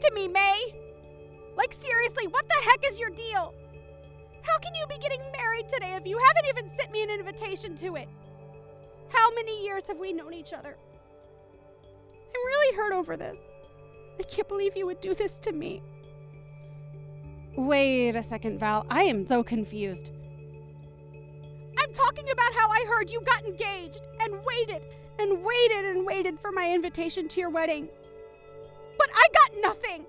to me, May? Like, seriously, what the heck is your deal? How can you be getting married today if you haven't even sent me an invitation to it? How many years have we known each other? I'm really hurt over this. I can't believe you would do this to me. Wait a second, Val. I am so confused. I'm talking about how I heard you got engaged and waited and waited and waited for my invitation to your wedding. But I got nothing.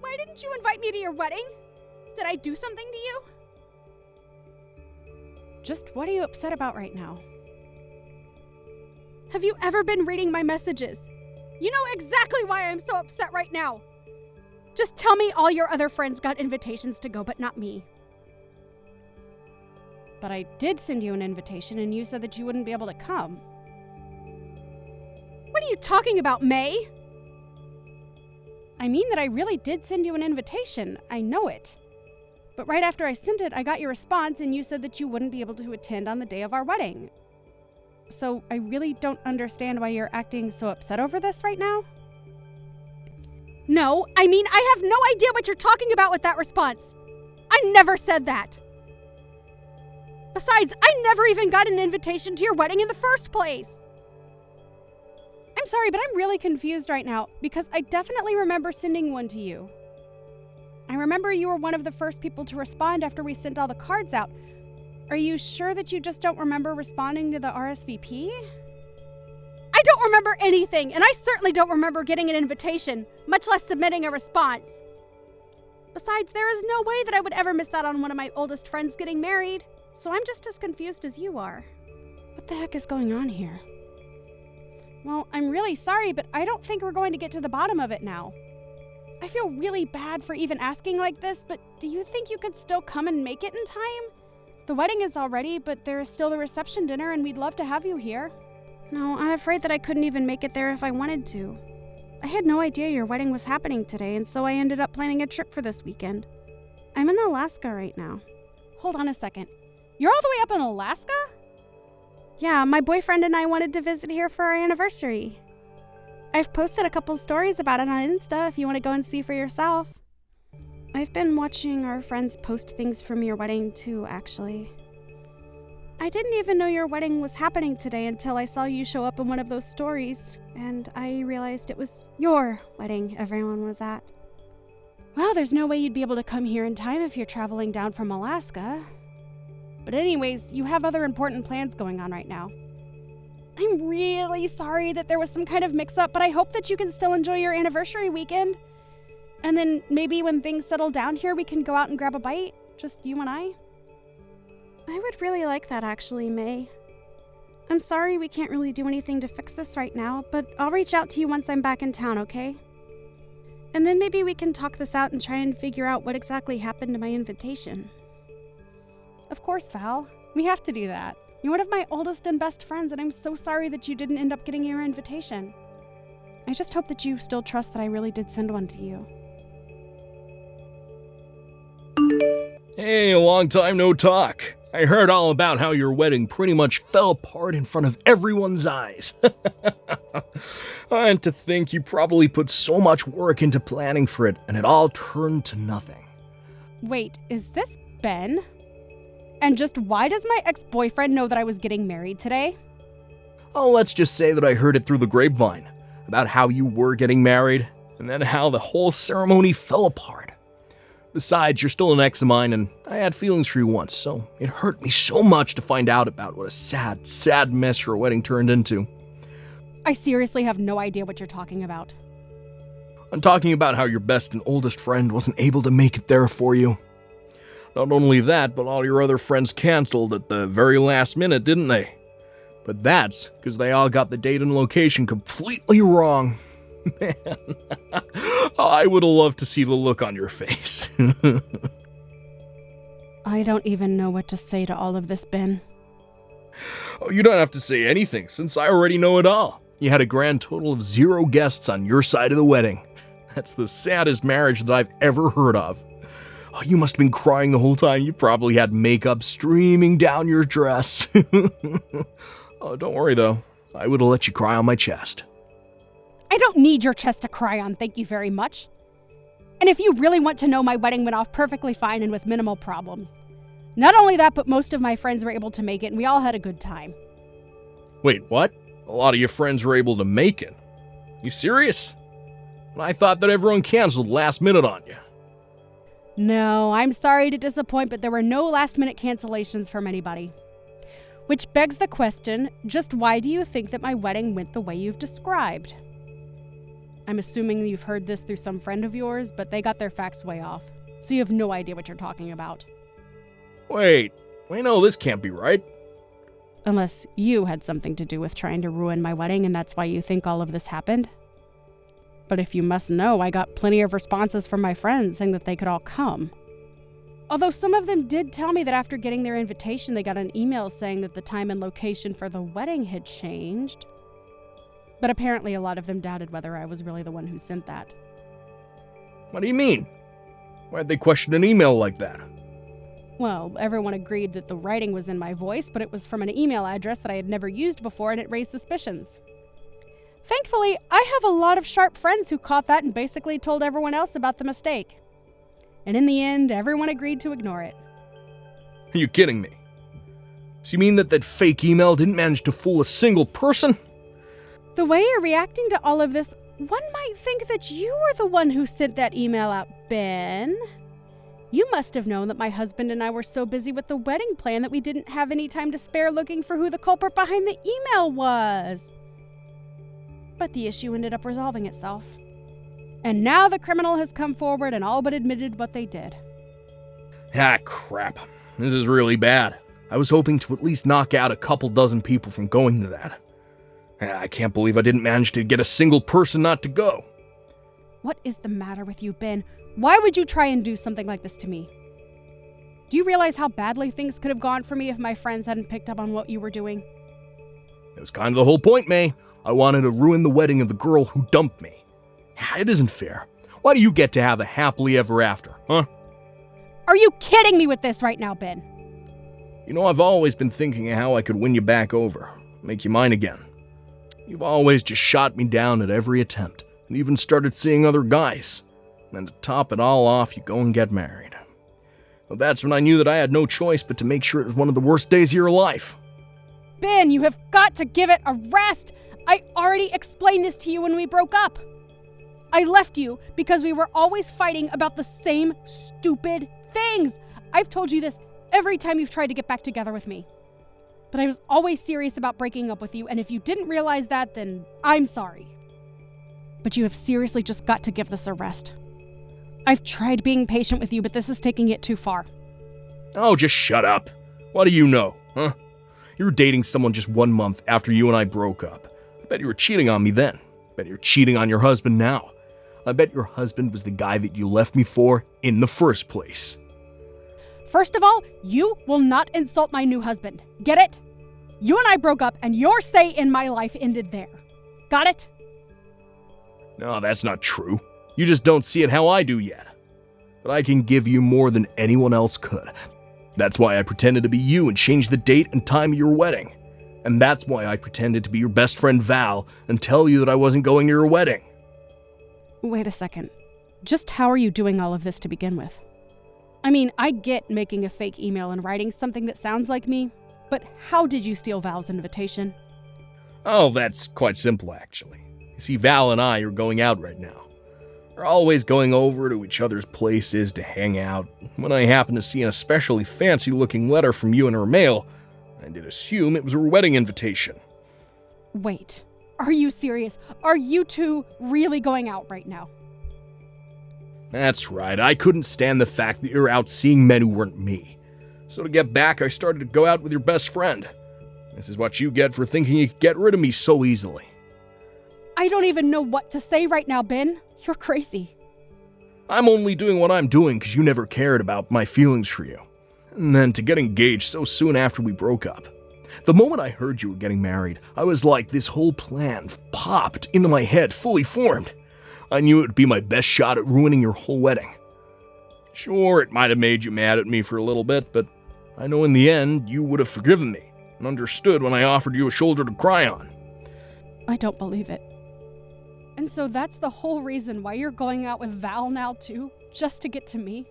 Why didn't you invite me to your wedding? Did I do something to you? Just what are you upset about right now? Have you ever been reading my messages? You know exactly why I'm so upset right now. Just tell me all your other friends got invitations to go, but not me. But I did send you an invitation and you said that you wouldn't be able to come. What are you talking about, May? I mean that I really did send you an invitation. I know it. But right after I sent it, I got your response and you said that you wouldn't be able to attend on the day of our wedding. So I really don't understand why you're acting so upset over this right now. No, I mean, I have no idea what you're talking about with that response. I never said that. Besides, I never even got an invitation to your wedding in the first place. I'm sorry, but I'm really confused right now because I definitely remember sending one to you. I remember you were one of the first people to respond after we sent all the cards out. Are you sure that you just don't remember responding to the RSVP? I don't remember anything, and I certainly don't remember getting an invitation, much less submitting a response. Besides, there is no way that I would ever miss out on one of my oldest friends getting married, so I'm just as confused as you are. What the heck is going on here? Well, I'm really sorry, but I don't think we're going to get to the bottom of it now. I feel really bad for even asking like this, but do you think you could still come and make it in time? The wedding is all ready, but there is still the reception dinner, and we'd love to have you here. No, I'm afraid that I couldn't even make it there if I wanted to. I had no idea your wedding was happening today, and so I ended up planning a trip for this weekend. I'm in Alaska right now. Hold on a second. You're all the way up in Alaska? Yeah, my boyfriend and I wanted to visit here for our anniversary. I've posted a couple stories about it on Insta if you want to go and see for yourself. I've been watching our friends post things from your wedding too, actually. I didn't even know your wedding was happening today until I saw you show up in one of those stories, and I realized it was your wedding everyone was at. Well, there's no way you'd be able to come here in time if you're traveling down from Alaska. But anyways, you have other important plans going on right now. I'm really sorry that there was some kind of mix-up, but I hope that you can still enjoy your anniversary weekend. And then maybe when things settle down here, we can go out and grab a bite, just you and I. I would really like that, actually, May. I'm sorry we can't really do anything to fix this right now, but I'll reach out to you once I'm back in town, okay? And then maybe we can talk this out and try and figure out what exactly happened to my invitation. Of course, Val. We have to do that. You're one of my oldest and best friends, and I'm so sorry that you didn't end up getting your invitation. I just hope that you still trust that I really did send one to you. Hey, long time no talk. I heard all about how your wedding pretty much fell apart in front of everyone's eyes. And to think you probably put so much work into planning for it, and it all turned to nothing. Wait, is this Ben? And just why does my ex-boyfriend know that I was getting married today? Oh, let's just say that I heard it through the grapevine, about how you were getting married, and then how the whole ceremony fell apart. Besides, you're still an ex of mine, and I had feelings for you once, so it hurt me so much to find out about what a sad, sad mess your wedding turned into. I seriously have no idea what you're talking about. I'm talking about how your best and oldest friend wasn't able to make it there for you. Not only that, but all your other friends canceled at the very last minute, didn't they? But that's because they all got the date and location completely wrong. Man, I would have loved to see the look on your face. I don't even know what to say to all of this, Ben. Oh, you don't have to say anything, since I already know it all. You had a grand total of 0 guests on your side of the wedding. That's the saddest marriage that I've ever heard of. Oh, you must have been crying the whole time. You probably had makeup streaming down your dress. Oh, don't worry, though. I would have let you cry on my chest. I don't need your chest to cry on, thank you very much. And if you really want to know, my wedding went off perfectly fine and with minimal problems. Not only that, but most of my friends were able to make it, and we all had a good time. Wait, what? A lot of your friends were able to make it? You serious? I thought that everyone canceled last minute on you. No, I'm sorry to disappoint, but there were no last-minute cancellations from anybody. Which begs the question, just why do you think that my wedding went the way you've described? I'm assuming you've heard this through some friend of yours, but they got their facts way off, so you have no idea what you're talking about. Wait, I know this can't be right. Unless you had something to do with trying to ruin my wedding and that's why you think all of this happened. But if you must know, I got plenty of responses from my friends saying that they could all come. Although some of them did tell me that after getting their invitation, they got an email saying that the time and location for the wedding had changed. But apparently a lot of them doubted whether I was really the one who sent that. What do you mean? Why'd they question an email like that? Well, everyone agreed that the writing was in my voice, but it was from an email address that I had never used before, and it raised suspicions. Thankfully, I have a lot of sharp friends who caught that and basically told everyone else about the mistake. And in the end, everyone agreed to ignore it. Are you kidding me? So you mean that fake email didn't manage to fool a single person? The way you're reacting to all of this, one might think that you were the one who sent that email out, Ben. You must have known that my husband and I were so busy with the wedding plan that we didn't have any time to spare looking for who the culprit behind the email was. But the issue ended up resolving itself. And now the criminal has come forward and all but admitted what they did. Ah, crap. This is really bad. I was hoping to at least knock out a couple dozen people from going to that. I can't believe I didn't manage to get a single person not to go. What is the matter with you, Ben? Why would you try and do something like this to me? Do you realize how badly things could have gone for me if my friends hadn't picked up on what you were doing? It was kind of the whole point, May. I wanted to ruin the wedding of the girl who dumped me. It isn't fair. Why do you get to have a happily ever after, huh? Are you kidding me with this right now, Ben? You know, I've always been thinking of how I could win you back over, make you mine again. You've always just shot me down at every attempt, and even started seeing other guys. And to top it all off, you go and get married. Well, that's when I knew that I had no choice but to make sure it was one of the worst days of your life. Ben, you have got to give it a rest! I already explained this to you when we broke up. I left you because we were always fighting about the same stupid things. I've told you this every time you've tried to get back together with me. But I was always serious about breaking up with you, and if you didn't realize that, then I'm sorry. But you have seriously just got to give this a rest. I've tried being patient with you, but this is taking it too far. Oh, just shut up. What do you know, huh? You were dating someone just 1 month after you and I broke up. I bet you were cheating on me then. I bet you're cheating on your husband now. I bet your husband was the guy that you left me for in the first place. First of all, you will not insult my new husband. Get it? You and I broke up, and your say in my life ended there. Got it? No, that's not true. You just don't see it how I do yet. But I can give you more than anyone else could. That's why I pretended to be you and changed the date and time of your wedding. And that's why I pretended to be your best friend Val and tell you that I wasn't going to your wedding. Wait a second. Just how are you doing all of this to begin with? I mean, I get making a fake email and writing something that sounds like me, but how did you steal Val's invitation? Oh, that's quite simple, actually. You see, Val and I are going out right now. We're always going over to each other's places to hang out. When I happened to see an especially fancy-looking letter from you in her mail, I did assume it was her wedding invitation. Wait, are you serious? Are you two really going out right now? That's right, I couldn't stand the fact that you're out seeing men who weren't me. So to get back, I started to go out with your best friend. This is what you get for thinking you could get rid of me so easily. I don't even know what to say right now, Ben. You're crazy. I'm only doing what I'm doing because you never cared about my feelings for you. And then to get engaged so soon after we broke up. The moment I heard you were getting married, I was like, this whole plan popped into my head, fully formed. I knew it would be my best shot at ruining your whole wedding. Sure, it might have made you mad at me for a little bit, but I know in the end you would have forgiven me and understood when I offered you a shoulder to cry on. I don't believe it. And so that's the whole reason why you're going out with Val now too? Just to get to me?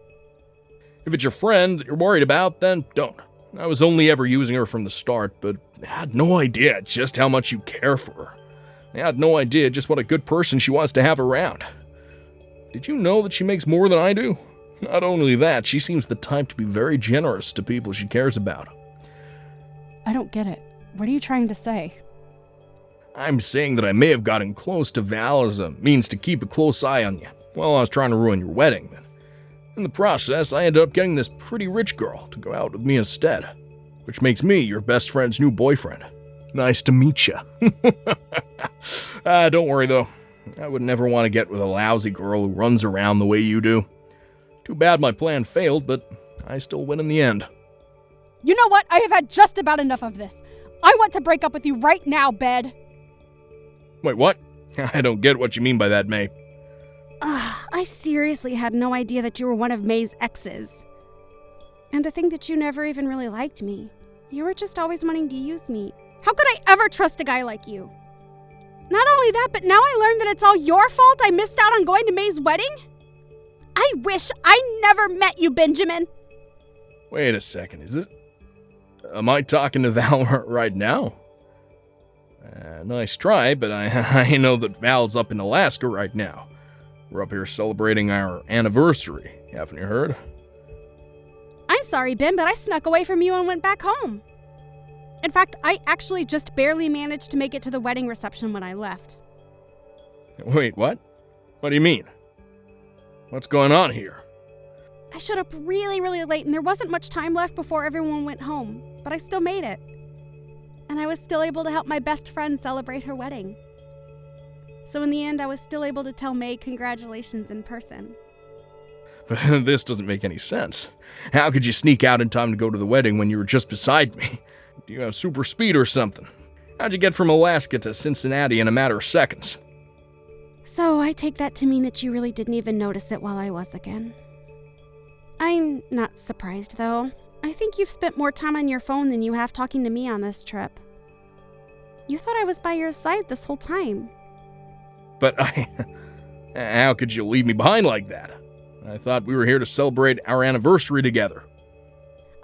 If it's your friend that you're worried about, then don't. I was only ever using her from the start, but I had no idea just how much you care for her. I had no idea just what a good person she was to have around. Did you know that she makes more than I do? Not only that, she seems the type to be very generous to people she cares about. I don't get it. What are you trying to say? I'm saying that I may have gotten close to Val as a means to keep a close eye on you while I was trying to ruin your wedding. But in the process, I ended up getting this pretty rich girl to go out with me instead, which makes me your best friend's new boyfriend. Nice to meet you. Don't worry, though. I would never want to get with a lousy girl who runs around the way you do. Too bad my plan failed, but I still win in the end. You know what? I have had just about enough of this. I want to break up with you right now, Bed. Wait, what? I don't get what you mean by that, May. I seriously had no idea that you were one of May's exes. And to think that you never even really liked me. You were just always wanting to use me. How could I ever trust a guy like you? Not only that, but now I learned that it's all your fault I missed out on going to May's wedding? I wish I never met you, Benjamin. Wait a second, is this... Am I talking to Val right now? Nice try, but I know that Val's up in Alaska right now. We're up here celebrating our anniversary, haven't you heard? I'm sorry, Ben, but I snuck away from you and went back home. In fact, I actually just barely managed to make it to the wedding reception when I left. Wait, what? What do you mean? What's going on here? I showed up really, really late, and there wasn't much time left before everyone went home, but I still made it. And I was still able to help my best friend celebrate her wedding. So in the end, I was still able to tell May congratulations in person. This doesn't make any sense. How could you sneak out in time to go to the wedding when you were just beside me? Do you have super speed or something? How'd you get from Alaska to Cincinnati in a matter of seconds? So I take that to mean that you really didn't even notice it while I was again. I'm not surprised, though. I think you've spent more time on your phone than you have talking to me on this trip. You thought I was by your side this whole time. But how could you leave me behind like that? I thought we were here to celebrate our anniversary together.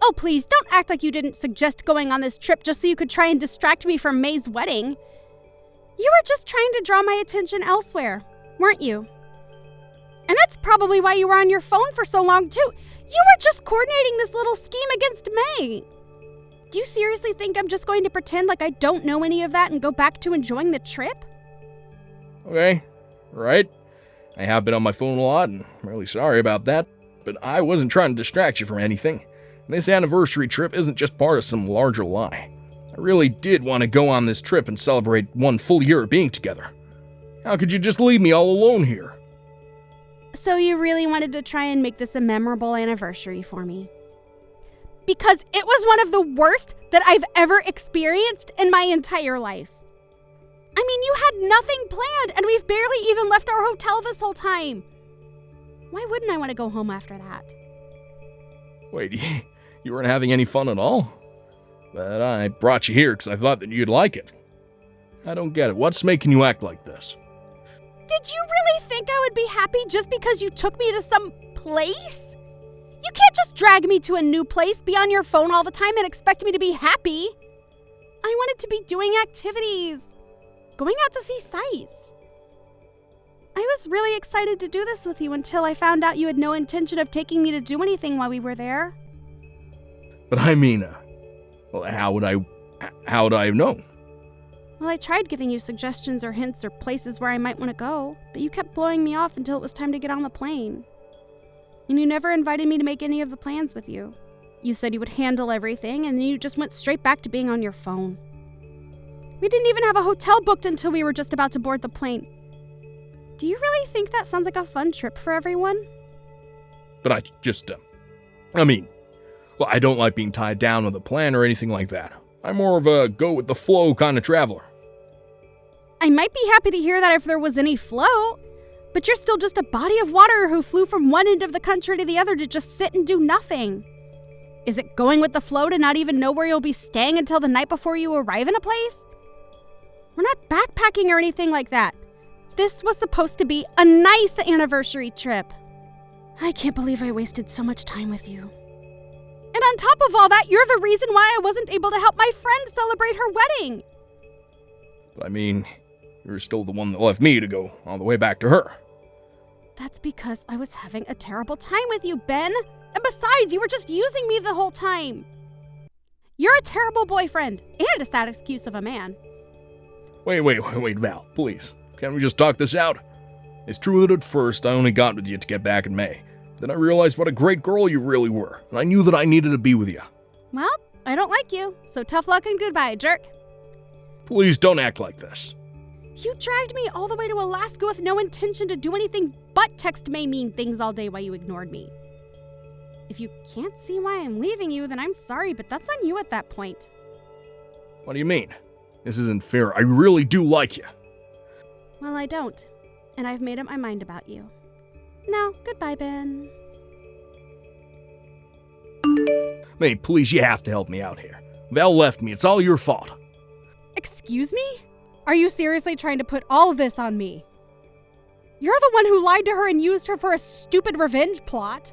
Oh, please, don't act like you didn't suggest going on this trip just so you could try and distract me from May's wedding. You were just trying to draw my attention elsewhere, weren't you? And that's probably why you were on your phone for so long, too. You were just coordinating this little scheme against May. Do you seriously think I'm just going to pretend like I don't know any of that and go back to enjoying the trip? Okay, right. I have been on my phone a lot, and I'm really sorry about that, but I wasn't trying to distract you from anything. This anniversary trip isn't just part of some larger lie. I really did want to go on this trip and celebrate 1 full year of being together. How could you just leave me all alone here? So you really wanted to try and make this a memorable anniversary for me? Because it was one of the worst that I've ever experienced in my entire life. I mean, you had nothing planned, and we've barely even left our hotel this whole time. Why wouldn't I want to go home after that? Wait, you weren't having any fun at all? But I brought you here because I thought that you'd like it. I don't get it. What's making you act like this? Did you really think I would be happy just because you took me to some place? You can't just drag me to a new place, be on your phone all the time, and expect me to be happy. I wanted to be doing activities, going out to see sights. I was really excited to do this with you until I found out you had no intention of taking me to do anything while we were there. But I mean, well, how would I have known? Well, I tried giving you suggestions or hints or places where I might want to go, but you kept blowing me off until it was time to get on the plane. And you never invited me to make any of the plans with you. You said you would handle everything, and then you just went straight back to being on your phone. We didn't even have a hotel booked until we were just about to board the plane. Do you really think that sounds like a fun trip for everyone? But I don't like being tied down with a plan or anything like that. I'm more of a go-with-the-flow kind of traveler. I might be happy to hear that if there was any flow, but you're still just a body of water who flew from one end of the country to the other to just sit and do nothing. Is it going with the flow to not even know where you'll be staying until the night before you arrive in a place? We're not backpacking or anything like that. This was supposed to be a nice anniversary trip. I can't believe I wasted so much time with you. And on top of all that, you're the reason why I wasn't able to help my friend celebrate her wedding. But I mean, you're still the one that left me to go all the way back to her. That's because I was having a terrible time with you, Ben. And besides, you were just using me the whole time. You're a terrible boyfriend and a sad excuse of a man. Wait, Val, please. Can't we just talk this out? It's true that at first I only got with you to get back in May. Then I realized what a great girl you really were, and I knew that I needed to be with you. Well, I don't like you, so tough luck and goodbye, jerk. Please don't act like this. You dragged me all the way to Alaska with no intention to do anything but text May mean things all day while you ignored me. If you can't see why I'm leaving you, then I'm sorry, but that's on you at that point. What do you mean? This isn't fair. I really do like you. Well, I don't, and I've made up my mind about you. Now, goodbye, Ben. May, please, you have to help me out here. Val left me. It's all your fault. Excuse me? Are you seriously trying to put all of this on me? You're the one who lied to her and used her for a stupid revenge plot.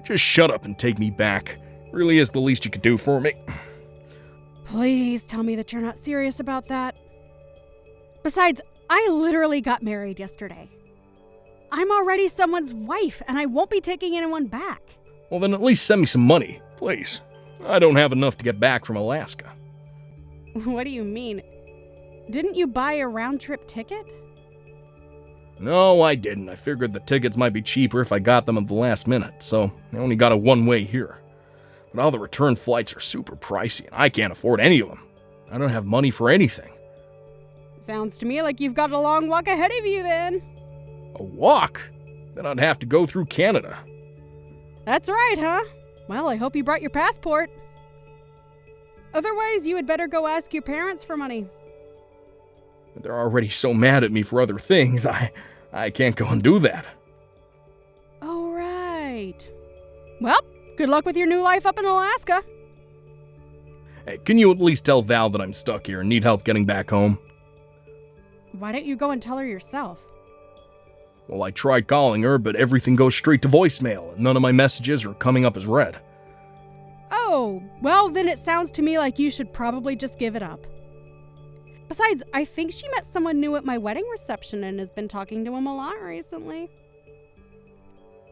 Just shut up and take me back. Really is the least you could do for me. Please tell me that you're not serious about that. Besides, I literally got married yesterday. I'm already someone's wife, and I won't be taking anyone back. Well, then at least send me some money, please. I don't have enough to get back from Alaska. What do you mean? Didn't you buy a round-trip ticket? No, I didn't. I figured the tickets might be cheaper if I got them at the last minute, so I only got a one-way here. But all the return flights are super pricey, and I can't afford any of them. I don't have money for anything. Sounds to me like you've got a long walk ahead of you, then. A walk? Then I'd have to go through Canada. That's right, huh? Well, I hope you brought your passport. Otherwise, you had better go ask your parents for money. But they're already so mad at me for other things, I can't go and do that. Oh, right. Well, good luck with your new life up in Alaska. Hey, can you at least tell Val that I'm stuck here and need help getting back home? Why don't you go and tell her yourself? Well, I tried calling her, but everything goes straight to voicemail, and none of my messages are coming up as read. Oh, well, then it sounds to me like you should probably just give it up. Besides, I think she met someone new at my wedding reception and has been talking to him a lot recently.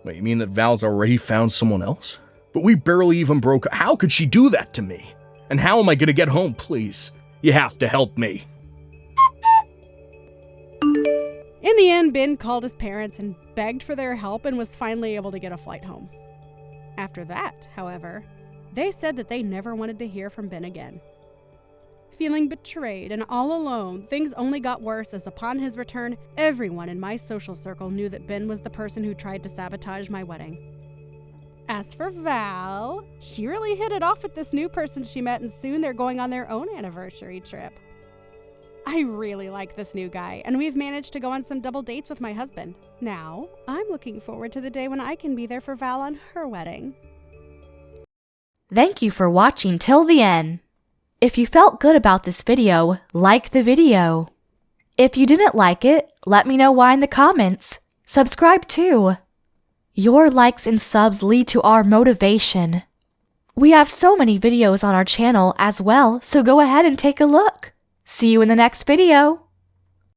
Wait, you mean that Val's already found someone else? But we barely even broke up. How could she do that to me? And how am I gonna get home, please? You have to help me. In the end, Ben called his parents and begged for their help and was finally able to get a flight home. After that, however, they said that they never wanted to hear from Ben again. Feeling betrayed and all alone, things only got worse as upon his return, everyone in my social circle knew that Ben was the person who tried to sabotage my wedding. As for Val, she really hit it off with this new person she met, and soon they're going on their own anniversary trip. I really like this new guy, and we've managed to go on some double dates with my husband. Now, I'm looking forward to the day when I can be there for Val on her wedding. Thank you for watching till the end. If you felt good about this video, like the video. If you didn't like it, let me know why in the comments. Subscribe too. Your likes and subs lead to our motivation. We have so many videos on our channel as well, so go ahead and take a look. See you in the next video.